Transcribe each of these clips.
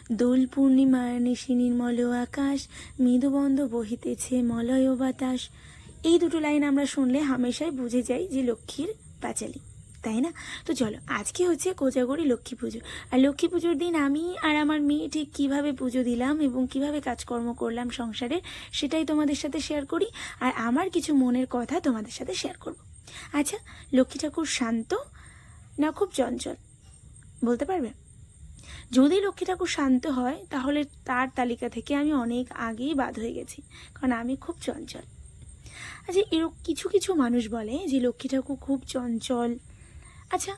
দোল পূর্ণিমার নিশি নির্মল আকাশ, মৃদুবন্ধ বহিতেছে মলয় বাতাস। এই দুটো লাইন আমরা শুনলে হামেশাই বুঝে যাই যে লক্ষ্মীর পাঁচালী, তাই না? তো চলো, আজকে হচ্ছে কোজাগরী লক্ষ্মী পুজো। আর লক্ষ্মী পুজোর দিন আমি আর আমার মেয়ে ঠিক কীভাবে পুজো দিলাম এবং কিভাবে কাজকর্ম করলাম সংসারে, সেটাই তোমাদের সাথে শেয়ার করি। আর আমার কিছু মনের কথা তোমাদের সাথে শেয়ার করব। আচ্ছা, লক্ষ্মী ঠাকুর শান্ত না খুব চঞ্চল, বলতে পারবে? যদি লক্ষ্মী ঠাকুর শান্ত হয় তাহলে তার তালিকা থেকে আমি অনেক আগেই বাদ হয়ে গেছি, কারণ আমি খুব চঞ্চল। আচ্ছা, এরকম কিছু কিছু মানুষ বলে যে লক্ষ্মী ঠাকুর খুব চঞ্চল। আচ্ছা,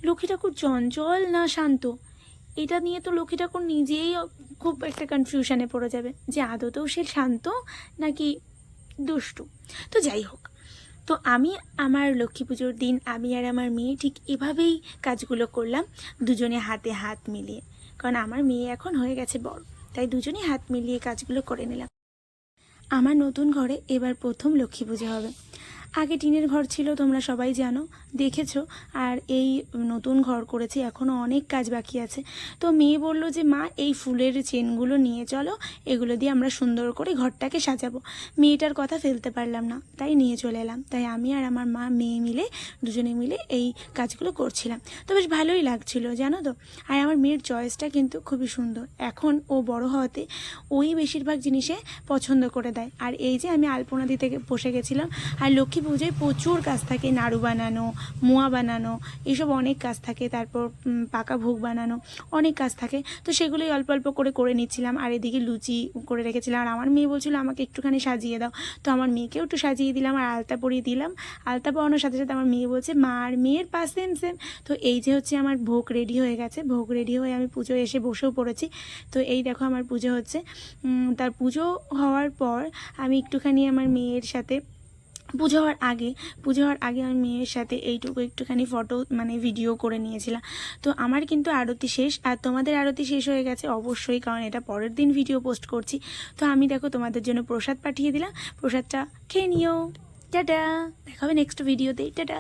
লক্ষ্মী ঠাকুর চঞ্চল না শান্ত, এটা নিয়ে তো লক্ষ্মী ঠাকুর নিজেই খুব একটা কনফিউশনে পড়ে যাবে যে আদতেও সে শান্ত নাকি দুষ্টু। তো যাই হোক, তো আমি আমার লক্ষ্মী পুজোর দিন আমি আর আমার মেয়ে ঠিক এভাবেই কাজগুলো করলাম, দুজনে হাতে হাত মিলিয়ে। কারণ আমার মেয়ে এখন হয়ে গেছে বড়, তাই দুজনেই হাত মিলিয়ে কাজগুলো করে নিলাম। আমার নতুন ঘরে এবার প্রথম লক্ষ্মী পুজো হবে। আগে টিনের ঘর ছিল, তোমরা সবাই জানো, দেখেছো। আর এই নতুন ঘর করেছি, এখনও অনেক কাজ বাকি আছে। তো মেয়ে বলল যে মা, এই ফুলের চেনগুলো নিয়ে চলো, এগুলো দিয়ে আমরা সুন্দর করে ঘরটাকে সাজাবো। মেয়েটার কথা ফেলতে পারলাম না, তাই নিয়ে চলে এলাম। তাই আমি আর আমার মা মেয়ে মিলে দুজনে মিলে এই কাজগুলো করছিলাম। তো বেশ ভালোই লাগছিল, জানো তো। আর আমার মেয়ের চয়েসটা কিন্তু খুবই সুন্দর। এখন ও বড় হওয়াতে ওই বেশিরভাগ জিনিসে পছন্দ করে দেয়। আর এই যে আমি আলপনা দিতে বসে গেছিলাম। আর লক্ষ্মী পুজোয় প্রচুর কাজ থাকে, নাড়ু বানানো, মোয়া বানানো, এইসব অনেক কাজ থাকে। তারপর পাকা ভোগ বানানো, অনেক কাজ থাকে। তো সেগুলোই অল্প অল্প করে নিচ্ছিলাম। আর এদিকে লুচি করে রেখেছিলাম। আর আমার মেয়ে বলছিল আমাকে একটুখানি সাজিয়ে দাও, তো আমার মেয়েকেও একটু সাজিয়ে দিলাম আর আলতা পরিয়ে দিলাম। আলতা পরানোর সাথে সাথে আমার মেয়ে বলছে মা আর মেয়ের পা সেম সেম। তো এই যে হচ্ছে আমার ভোগ রেডি হয়ে গেছে। ভোগ রেডি হয়ে আমি পুজো এসে বসেও পড়েছি। তো এই দেখো আমার পুজো হচ্ছে। তার পুজো হওয়ার পর আমি একটুখানি আমার মেয়ের সাথে পুজো হওয়ার আগে আমি মেয়ের সাথে এইটুকু একটুখানি ফটো মানে ভিডিও করে নিয়েছিলাম। তো আমার কিন্তু আরতি শেষ, আর তোমাদের আরতি শেষ হয়ে গেছে অবশ্যই, কারণ এটা পরের দিন ভিডিও পোস্ট করছি। তো আমি দেখো তোমাদের জন্য প্রসাদ পাঠিয়ে দিলাম, প্রসাদটা খেয়ে নিও। টাটা, দেখা হবে নেক্সট ভিডিওতে। টাটা।